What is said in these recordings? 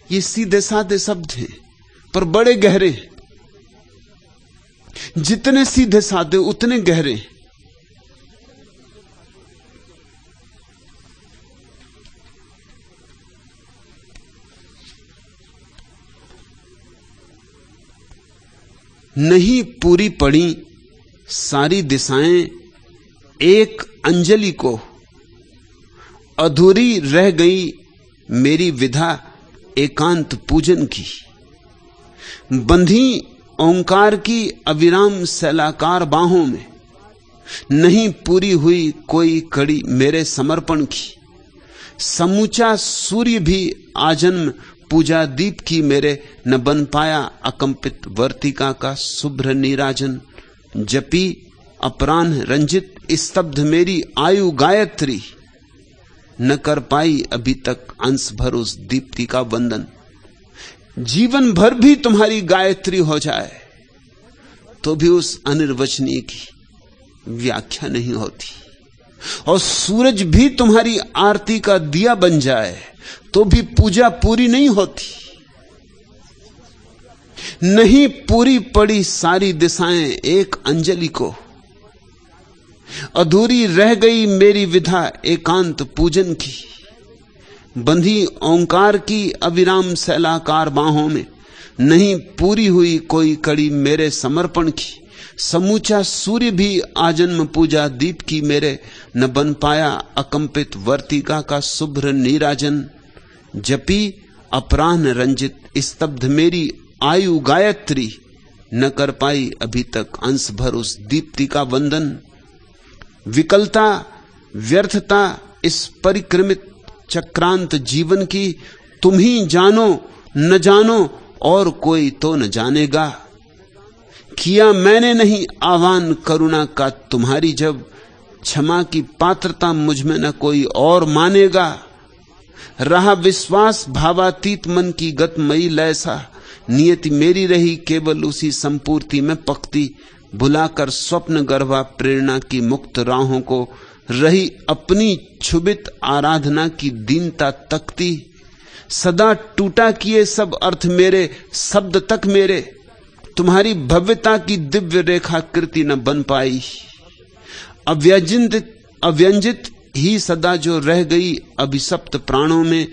ये सीधे साधे शब्द हैं पर बड़े गहरे। जितने सीधे साधे उतने गहरे। नहीं पूरी पड़ी सारी दिशाएं एक अंजलि को, अधूरी रह गई मेरी विधा एकांत पूजन की। बंधी ओंकार की अविराम सैलाकार बाहों में, नहीं पूरी हुई कोई कड़ी मेरे समर्पण की। समूचा सूर्य भी आजन्म पूजा दीप की मेरे, न बन पाया अकंपित वर्तिका का शुभ्र नीराजन। जपी अपराह्न रंजित स्तब्ध मेरी आयु गायत्री, न कर पाई अभी तक अंश भर उस दीप्ति का वंदन। जीवन भर भी तुम्हारी गायत्री हो जाए तो भी उस अनिर्वचनीय की व्याख्या नहीं होती, और सूरज भी तुम्हारी आरती का दिया बन जाए तो भी पूजा पूरी नहीं होती। नहीं पूरी पड़ी सारी दिशाएं एक अंजलि को, अधूरी रह गई मेरी विधा एकांत पूजन की। बंधी ओंकार की अविराम सैलाकार बाहों में, नहीं पूरी हुई कोई कड़ी मेरे समर्पण की। समूचा सूर्य भी आजन्म पूजा दीप की मेरे, न बन पाया अकंपित वर्तिका का शुभ्र नीराजन। जपी अपराह्न रंजित स्तब्ध मेरी आयु गायत्री, न कर पाई अभी तक अंश भर उस दीप्ति का वंदन। विकलता व्यर्थता इस परिक्रमित चक्रांत जीवन की, तुम ही जानो न जानो और कोई तो न जानेगा। किया मैंने नहीं आह्वान करुणा का तुम्हारी, जब क्षमा की पात्रता मुझ में न कोई और मानेगा। रहा विश्वास भावातीत मन की गतमयी लैसा, नियति मेरी रही केवल उसी संपूर्ति में पकती। भुलाकर स्वप्न गर्भा प्रेरणा की मुक्त राहों को, रही अपनी क्षुभित आराधना की दीनता तकती। सदा टूटा किए सब अर्थ मेरे शब्द तक मेरे, तुम्हारी भव्यता की दिव्य रेखा कृति न बन पाई। अव्यंजित ही सदा जो रह गई अभिशप्त प्राणों में,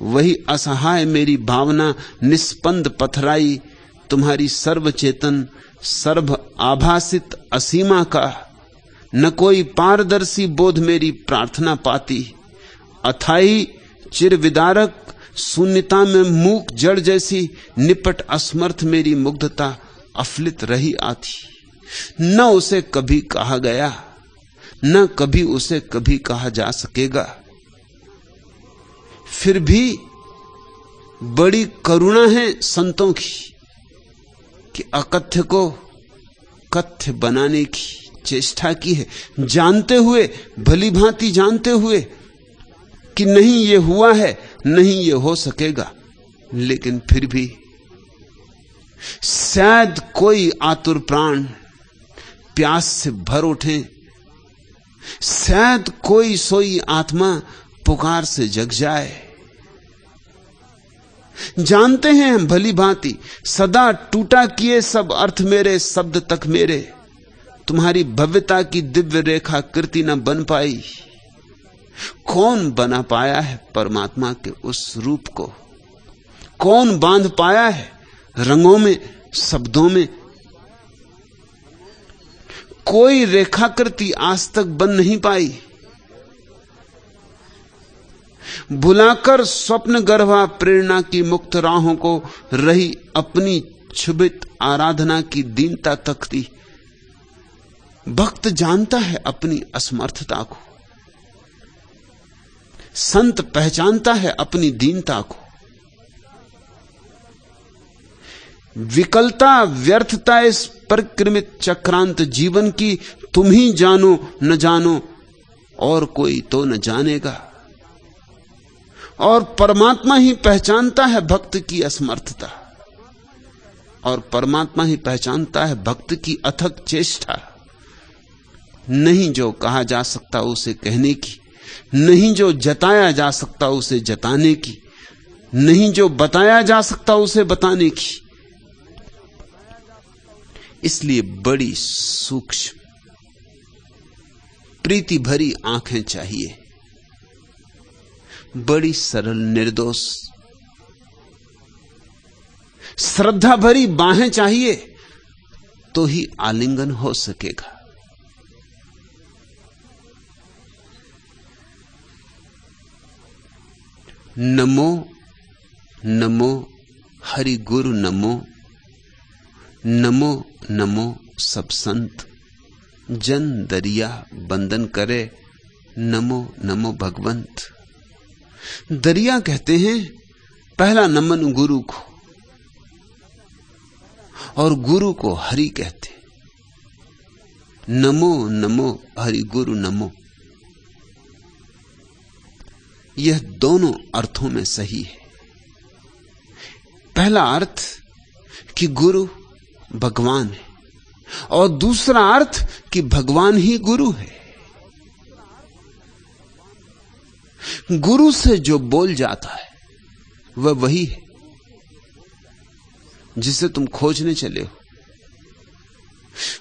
वही असहाय मेरी भावना निस्पंद पथराई। तुम्हारी सर्वचेतन सर्व आभासित असीमा का, न कोई पारदर्शी बोध मेरी प्रार्थना पाती। अथाई चिर विदारक शून्यता में मूक जड़ जैसी, निपट असमर्थ मेरी मुग्धता अफलित रही आती। न उसे कभी कहा गया, न कभी उसे कभी कहा जा सकेगा। फिर भी बड़ी करुणा है संतों की कि अकथ्य को कथ्य बनाने की चेष्टा की है, जानते हुए, भली भांति जानते हुए कि नहीं ये हुआ है, नहीं ये हो सकेगा, लेकिन फिर भी शायद कोई आतुर प्राण प्यास से भर उठे, शायद कोई सोई आत्मा पुकार से जग जाए। जानते हैं भली भांति सदा टूटा किए सब अर्थ मेरे शब्द तक मेरे, तुम्हारी भव्यता की दिव्य रेखा कृति न बन पाई। कौन बना पाया है परमात्मा के उस रूप को? कौन बांध पाया है रंगों में, शब्दों में? कोई रेखाकृति आज तक बन नहीं पाई। भुलाकर स्वप्न गर्भा प्रेरणा की मुक्त राहों को, रही अपनी क्षुभित आराधना की दीनता तकती। भक्त जानता है अपनी असमर्थता को, संत पहचानता है अपनी दीनता को। विकलता व्यर्थता इस परिक्रमित चक्रांत जीवन की, तुम ही जानो न जानो और कोई तो न जानेगा। और परमात्मा ही पहचानता है भक्त की असमर्थता, और परमात्मा ही पहचानता है भक्त की अथक चेष्टा। नहीं जो कहा जा सकता उसे कहने की, नहीं जो जताया जा सकता उसे जताने की, नहीं जो बताया जा सकता उसे बताने की। इसलिए बड़ी सूक्ष्म प्रीति भरी आंखें चाहिए, बड़ी सरल निर्दोष श्रद्धा भरी बाहें चाहिए, तो ही आलिंगन हो सकेगा। नमो नमो हरि गुरु नमो, नमो नमो सब संत जन दरिया बंदन करे, नमो नमो भगवंत। दरिया कहते हैं पहला नमन गुरु को, और गुरु को हरि कहते हैं। नमो नमो हरि गुरु नमो, यह दोनों अर्थों में सही है। पहला अर्थ कि गुरु भगवान है, और दूसरा अर्थ कि भगवान ही गुरु है। गुरु से जो बोल जाता है वह वही है जिसे तुम खोजने चले हो।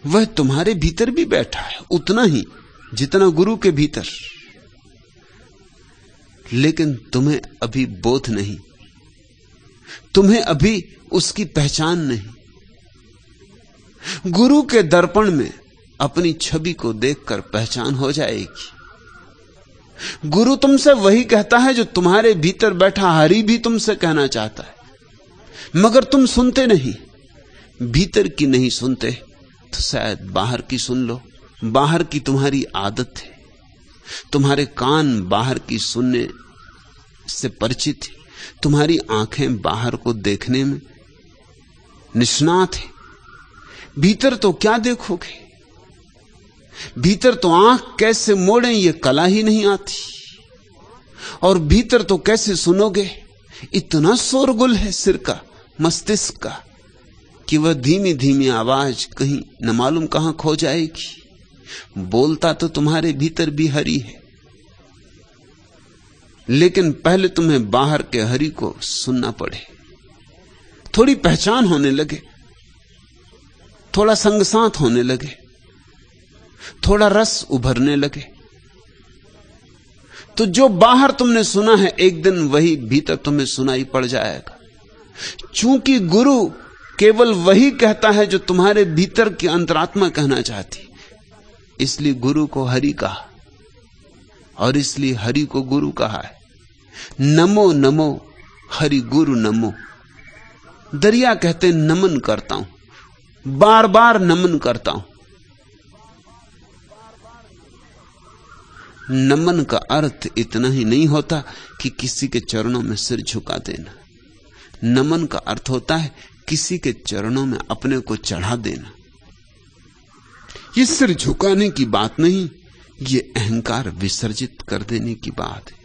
वह तुम्हारे भीतर भी बैठा है, उतना ही जितना गुरु के भीतर, लेकिन तुम्हें अभी बोध नहीं, तुम्हें अभी उसकी पहचान नहीं। गुरु के दर्पण में अपनी छवि को देखकर पहचान हो जाएगी। गुरु तुमसे वही कहता है जो तुम्हारे भीतर बैठा हरि भी तुमसे कहना चाहता है, मगर तुम सुनते नहीं। भीतर की नहीं सुनते तो शायद बाहर की सुन लो। बाहर की तुम्हारी आदत है, तुम्हारे कान बाहर की सुनने से परिचित है, तुम्हारी आंखें बाहर को देखने में निष्णात है। भीतर तो क्या देखोगे? भीतर तो आंख कैसे मोड़ें ये कला ही नहीं आती, और भीतर तो कैसे सुनोगे? इतना शोरगुल है सिर का, मस्तिष्क का, कि वह धीमी धीमी आवाज कहीं न मालूम कहां खो जाएगी। बोलता तो तुम्हारे भीतर भी हरि है, लेकिन पहले तुम्हें बाहर के हरि को सुनना पड़े, थोड़ी पहचान होने लगे, थोड़ा संगसाथ होने लगे, थोड़ा रस उभरने लगे, तो जो बाहर तुमने सुना है एक दिन वही भीतर तुम्हें सुनाई पड़ जाएगा। चूंकि गुरु केवल वही कहता है जो तुम्हारे भीतर की अंतरात्मा कहना चाहती, इसलिए गुरु को हरि कहा, और इसलिए हरि को गुरु कहा है। नमो नमो हरि गुरु नमो। दरिया कहते नमन करता हूं, बार बार नमन करता हूं। नमन का अर्थ इतना ही नहीं होता कि किसी के चरणों में सिर झुका देना। नमन का अर्थ होता है किसी के चरणों में अपने को चढ़ा देना। ये सिर झुकाने की बात नहीं, ये अहंकार विसर्जित कर देने की बात है।